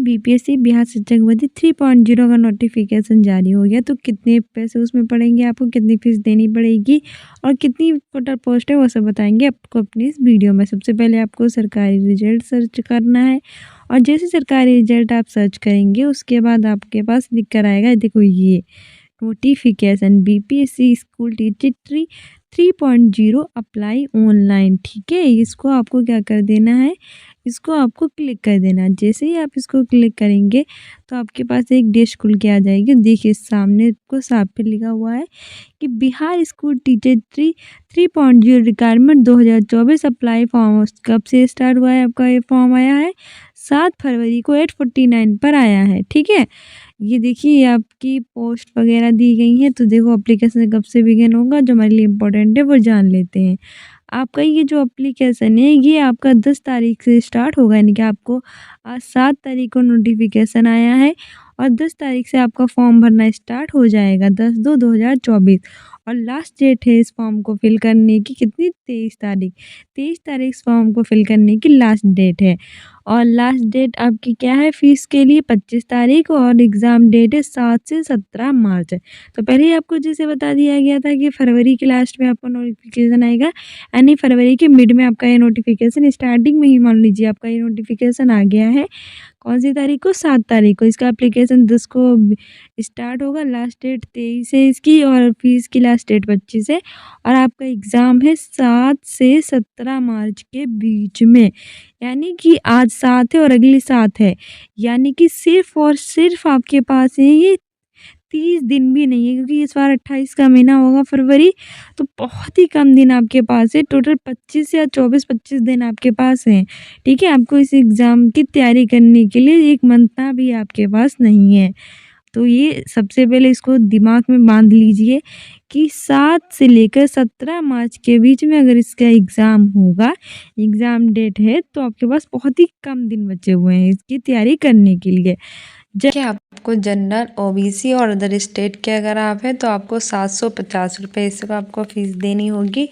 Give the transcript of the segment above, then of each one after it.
BPSC Bihar शिक्षक भर्ती 3.0 का नोटिफिकेशन जारी हो गया। तो कितने पैसे उसमें पड़ेंगे, आपको कितनी फीस देनी पड़ेगी और कितनी टोटल पोस्ट है वो सब बताएंगे आपको अपनी इस वीडियो में। सबसे पहले आपको सरकारी रिजल्ट सर्च करना है और जैसे सरकारी रिजल्ट आप सर्च करेंगे उसके बाद आपके पास लिख कर आएगा, देखो ये notification BPSC school teacher 3.0 apply online. ठीक है, इसको आपको क्या कर देना है, इसको आपको क्लिक कर देना है। जैसे ही आप इसको क्लिक करेंगे तो आपके पास एक डैश खुल के आ जाएगी। देखिए सामने को साफ पे लिखा हुआ है कि Bihar school teacher 3.0 requirement 2024 apply form. कब से स्टार्ट हुआ है आपका ये फॉर्म आया है, 7 फरवरी को 8:49 पर आया है। ठीक है, ये देखिए आपकी पोस्ट वगैरह दी गई हैं। तो देखो एप्लीकेशन कब से बिगिन होगा, जो हमारे लिए इम्पोर्टेंट है वो जान लेते हैं। आपका ये जो एप्लीकेशन है ये आपका 10 तारीख से स्टार्ट होगा, यानी कि आपको आज 7 तारीख को नोटिफिकेशन आया है और 10 तारीख से आपका फॉर्म भरना स्टार्ट हो जाएगा, 10/2/2024। और लास्ट डेट है इस फॉर्म को फिल करने की कितनी, 23 तारीख। 23 तारीख इस फॉर्म को फिल करने की लास्ट डेट है। और लास्ट डेट आपकी क्या है फीस के लिए, 25 तारीख, और एग्ज़ाम डेट है 7 से 17 मार्च। तो पहले ही आपको जैसे बता दिया गया था कि फरवरी के लास्ट में आपको नोटिफिकेशन आएगा, यानी फरवरी के मिड में आपका ये नोटिफिकेशन, स्टार्टिंग में ही मान लीजिए आपका ये नोटिफिकेशन आ गया है। कौन सी तारीख को, 7 तारीख को। इसका एप्लीकेशन 10 को स्टार्ट होगा, लास्ट डेट 23 है इसकी, और फीस की लास्ट डेट 25 है। और आपका एग्ज़ाम है 7 से 17 मार्च के बीच में, यानी कि आज 7 है और अगली 7 है, यानी कि सिर्फ़ और सिर्फ़ आपके पास है ये 30 दिन भी नहीं है, क्योंकि इस बार 28 का महीना होगा फरवरी। तो बहुत ही कम दिन आपके पास है, टोटल 25 या 24-25 दिन आपके पास हैं। ठीक है, आपको इस एग्ज़ाम की तैयारी करने के लिए 1 महीना भी आपके पास नहीं है। तो ये सबसे पहले इसको दिमाग में बांध लीजिए कि 7 से लेकर 17 मार्च के बीच में अगर इसका एग्ज़ाम होगा, एग्ज़ाम डेट है, तो आपके पास बहुत ही कम दिन बचे हुए हैं इसकी तैयारी करने के लिए। कि आपको जनरल ओबीसी और अदर स्टेट के अगर आप हैं तो आपको 750 रुपये इसको आपको फ़ीस देनी होगी।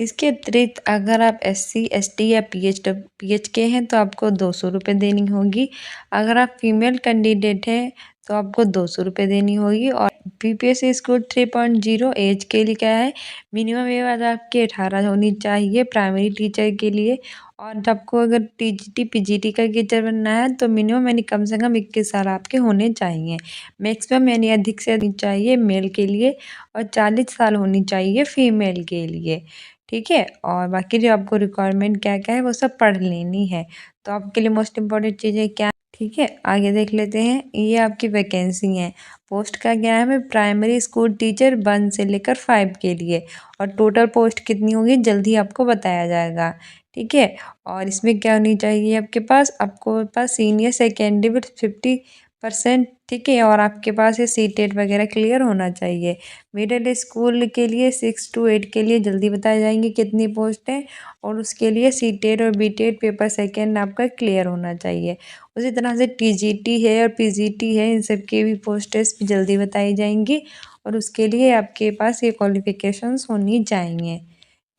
इसके अतिरिक्त अगर आप एससी एसटी या पीएच के हैं तो आपको 200 रुपये देनी होगी। अगर आप फीमेल कैंडिडेट हैं तो आपको 200 रुपये देनी होगी। और बीपीएससी स्कूल 3.0 एज के लिए क्या है, मिनिमम एज आपकी 18 होनी चाहिए प्राइमरी टीचर के लिए। और आपको अगर टीजीटी पीजीटी का टीचर बनना है तो मिनिमम यानी कम से कम 21 साल आपके होने चाहिए। मैक्सिमम यानी अधिक से अधिक चाहिए मेल के लिए, और 40 साल होनी चाहिए फीमेल के लिए। ठीक है, और बाकी जो आपको रिक्वायरमेंट क्या क्या है वो सब पढ़ लेनी है। तो आपके लिए मोस्ट इम्पॉर्टेंट चीज़ें क्या, ठीक है आगे देख लेते हैं। ये आपकी वैकेंसी है, पोस्ट का क्या है, प्राइमरी स्कूल टीचर 1 से लेकर 5 के लिए। और टोटल पोस्ट कितनी होगी जल्दी आपको बताया जाएगा। ठीक है, और इसमें क्या होनी चाहिए आपको पास सीनियर सेकेंडरी विथ 50%। ठीक है, और आपके पास ये सीटेट वगैरह क्लियर होना चाहिए। मिडिल स्कूल के लिए 6 to 8 के लिए जल्दी बताए जाएंगे कितनी पोस्ट है, और उसके लिए सीटेट और बीटेट पेपर सेकेंड आपका क्लियर होना चाहिए। उसी तरह से टीजीटी है और पीजीटी है, इन सब की भी पोस्टेस भी जल्दी बताई जाएंगी, और उसके लिए आपके पास ये क्वालिफिकेशंस होनी चाहिए।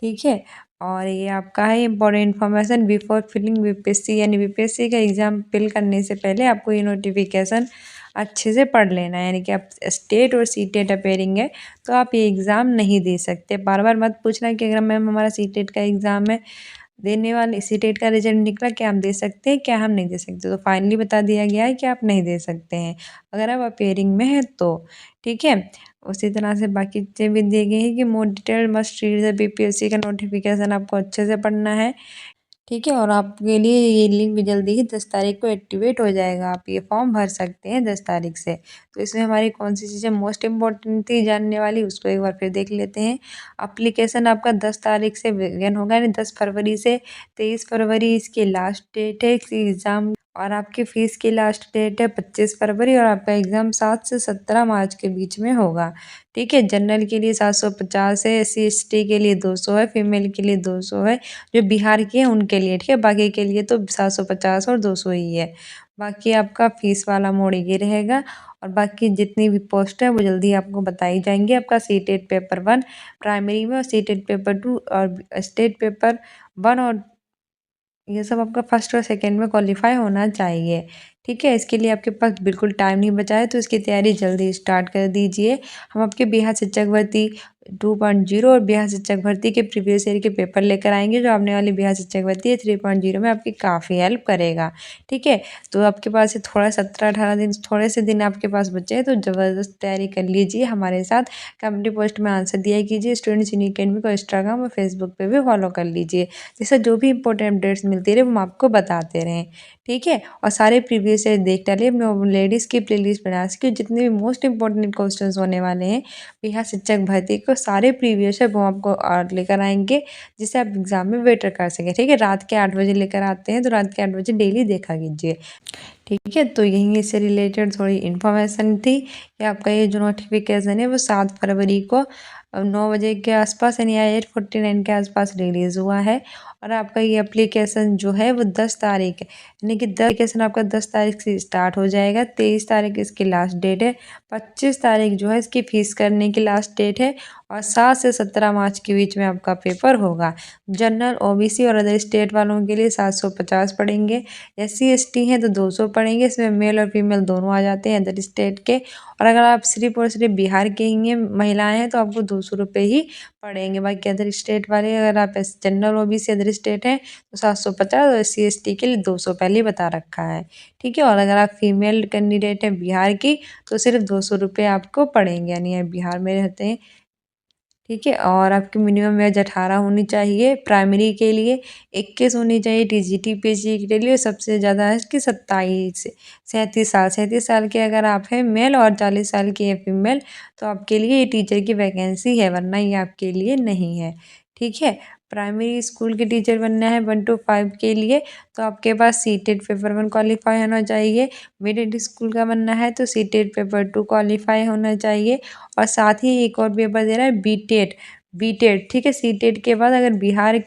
ठीक है, और ये आपका है important information before filling BPSC, यानी बीपीएससी का एग्ज़ाम फिल करने से पहले आपको ये नोटिफिकेशन अच्छे से पढ़ लेना है। यानी कि आप स्टेट और सीटेट अपेयरिंग है तो आप ये एग्ज़ाम नहीं दे सकते। बार बार मत पूछना कि अगर मैम हमारा सीटेट का एग्ज़ाम है, देने वाले सीटेट का रिजल्ट निकला, क्या हम दे सकते हैं क्या हम नहीं दे सकते। तो फाइनली बता दिया गया है कि आप नहीं दे सकते हैं अगर आप अपेयरिंग में हैं तो। ठीक है, उसी तरह से बाकी चीज़ें भी दी गई हैं कि more detail must read the BPSC का नोटिफिकेशन आपको अच्छे से पढ़ना है। ठीक है, और आपके लिए ये लिंक भी जल्दी ही 10 तारीख को एक्टिवेट हो जाएगा, आप ये फॉर्म भर सकते हैं 10 तारीख से। तो इसमें हमारी कौन सी चीज़ें मोस्ट इम्पॉर्टेंट थी जानने वाली, उसको एक बार फिर देख लेते हैं। एप्लीकेशन आपका 10 तारीख से बिगिन होगा, यानी 10 फरवरी से 23 फरवरी इसकी लास्ट डेट है एग्ज़ाम। और आपकी फ़ीस की लास्ट डेट है 25 फरवरी, और आपका एग्ज़ाम 7 से 17 मार्च के बीच में होगा। ठीक है, जनरल के लिए 750 है, एससी एसटी के लिए 200 है, फीमेल के लिए 200 है, जो बिहार के हैं उनके लिए। ठीक है, बाकी के लिए तो 750 और 200 ही है। बाकी आपका फ़ीस वाला मोड ये रहेगा, और बाकी जितनी भी पोस्ट है वो जल्दी आपको बताई जाएंगी। आपका सीटेट पेपर 1 प्राइमरी में, और सीटेट पेपर 2 और स्टेट पेपर 1, और ये सब आपका फर्स्ट और सेकंड में क्वालिफाई होना चाहिए। ठीक है, इसके लिए आपके पास बिल्कुल टाइम नहीं बचा है, तो इसकी तैयारी जल्दी स्टार्ट कर दीजिए। हम आपके बिहार शिक्षक भर्ती 2.0 और बिहार शिक्षक भर्ती के प्रीवियस ईयर के पेपर लेकर आएंगे, जो आने वाली बिहार शिक्षक भर्ती है 3.0 में आपकी काफ़ी हेल्प करेगा। ठीक है, तो आपके पास ये थोड़ा 17-18 दिन, थोड़े से दिन आपके पास बचे हैं, तो ज़बरदस्त तैयारी कर लीजिए हमारे साथ। कम्युनिटी पोस्ट में आंसर दिया कीजिए। स्टूडेंट्स इन अकेडमी को इंस्टाग्राम और फेसबुक पे भी फॉलो कर लीजिए, जिससे जो भी इंपॉर्टेंट अपडेट्स मिलती रहे वो हम आपको बताते रहें। ठीक है, और सारे प्रीवियस ईयर देख डालिए। अपने लेडीज़ की प्लेलिस्ट बना सके, जितने भी मोस्ट इंपॉर्टेंट क्वेश्चंस होने वाले हैं बिहार शिक्षक भर्ती को, सारे प्रीवियस ईयर वो आपको लेकर आएंगे, जिससे आप एग्जाम में बेटर कर सकें। ठीक है, रात के 8 बजे लेकर आते हैं, तो रात के 8 बजे डेली देखा कीजिए। ठीक है, तो यही इससे रिलेटेड थोड़ी इन्फॉर्मेशन थी कि आपका ये जो नोटिफिकेशन है वो 7 फरवरी को 9 बजे के आसपास यानी 8:49 के आसपास रिलीज़ हुआ है। और आपका ये एप्लीकेशन जो है वो 10 तारीख है, यानी कि एप्लीकेशन आपका 10 तारीख से स्टार्ट हो जाएगा। 23 तारीख इसकी लास्ट डेट है। 25 तारीख जो है इसकी फ़ीस करने की लास्ट डेट है। और 7 से 17 मार्च के बीच में आपका पेपर होगा। जनरल, ओबीसी और अदर स्टेट वालों के लिए 750 पड़ेंगे। SC ST हैं तो 200 पड़ेंगे। इसमें मेल और फीमेल दोनों आ जाते हैं अदर स्टेट के। और अगर आप सिर्फ और सिर्फ बिहार के ही हैं, महिलाएं हैं, तो आपको 200 रुपये ही पड़ेंगे। बाकी अदर स्टेट वाले, अगर आप जनरल OBC अदर स्टेट हैं तो 750, और SC ST के लिए 200 पहले ही बता रखा है। ठीक है, और अगर आप फीमेल कैंडिडेट हैं बिहार की, तो सिर्फ 200 रुपये आपको पड़ेंगे, यानी आप बिहार में रहते हैं। ठीक है, और आपकी मिनिमम एज 18 होनी चाहिए प्राइमरी के लिए, 21 होनी चाहिए TGT PG के लिए, सबसे ज़्यादा है कि 27 37 साल, 37 साल के अगर आप हैं मेल और 40 साल की है फीमेल, तो आपके लिए ये टीचर की वैकेंसी है, वरना ये आपके लिए नहीं है। ठीक है, प्राइमरी स्कूल के टीचर बनना है 1 to 5 के लिए, तो आपके पास सीटेट पेपर 1 क्वालिफाई होना चाहिए। मिडिल स्कूल का बनना है तो सीटेट पेपर 2 क्वालिफाई होना चाहिए। और साथ ही एक और पेपर दे रहा है बीटेट, बीटेट। ठीक है, सीटेट के बाद अगर बिहार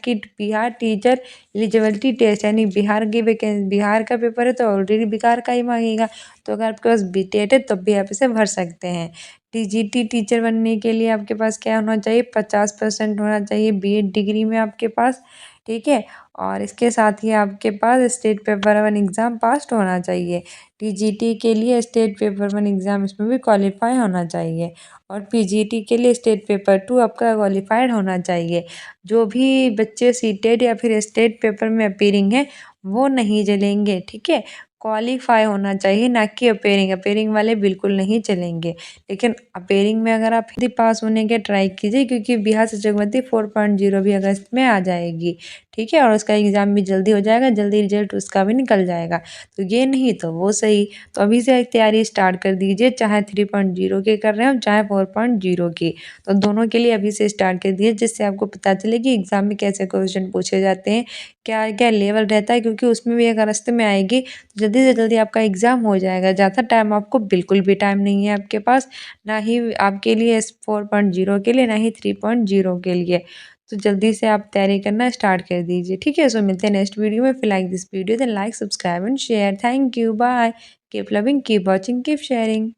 टीचर एलिजिबिलिटी टेस्ट, यानी बिहार की वैकेंसी, बिहार का पेपर है तो ऑलरेडी बिहार का ही मांगेगा, तो अगर आपके पास बीटेट है तब भी आप इसे भर सकते हैं। TGT टीचर बनने के लिए आपके पास क्या होना चाहिए, 50% होना चाहिए BEd डिग्री में आपके पास। ठीक है, और इसके साथ ही आपके पास स्टेट पेपर 1 एग्ज़ाम पास होना चाहिए। TGT के लिए स्टेट पेपर 1 एग्ज़ाम इसमें भी क्वालिफाई होना चाहिए। और PGT के लिए स्टेट पेपर 2 आपका क्वालिफाइड होना चाहिए। जो भी बच्चे सीटेट या फिर स्टेट पेपर में अपीयरिंग है वो नहीं चलेंगे। ठीक है, क्वालिफाई होना चाहिए, ना कि अपीयरिंग। अपीयरिंग वाले बिल्कुल नहीं चलेंगे। लेकिन अपीयरिंग में अगर आप हिंदी पास होने के ट्राई कीजिए, क्योंकि बिहार शिक्षक भर्ती 4.0 भी अगस्त में आ जाएगी। ठीक है, और उसका एग्ज़ाम भी जल्दी हो जाएगा, जल्दी रिजल्ट उसका भी निकल जाएगा। तो ये नहीं तो वो सही। तो अभी से तैयारी स्टार्ट कर दीजिए, चाहे 3.0 की कर रहे हो चाहे 4.0 की, तो दोनों के लिए अभी से स्टार्ट कर दिए, जिससे आपको पता चले कि एग्ज़ाम में कैसे क्वेश्चन पूछे जाते हैं, क्या क्या लेवल रहता है, क्योंकि उसमें भी अगर रास्ते में आएगी तो जल्दी से जल्दी आपका एग्ज़ाम हो जाएगा। ज़्यादा टाइम आपको बिल्कुल भी टाइम नहीं है आपके पास, ना ही आपके लिए 4.0 के लिए, ना ही 3.0 के लिए। तो जल्दी से आप तैयारी करना स्टार्ट कर दीजिए। ठीक है, सो मिलते हैं नेक्स्ट वीडियो में। If you like this video then like, subscribe and share. Thank you, bye, keep loving, keep watching, keep sharing.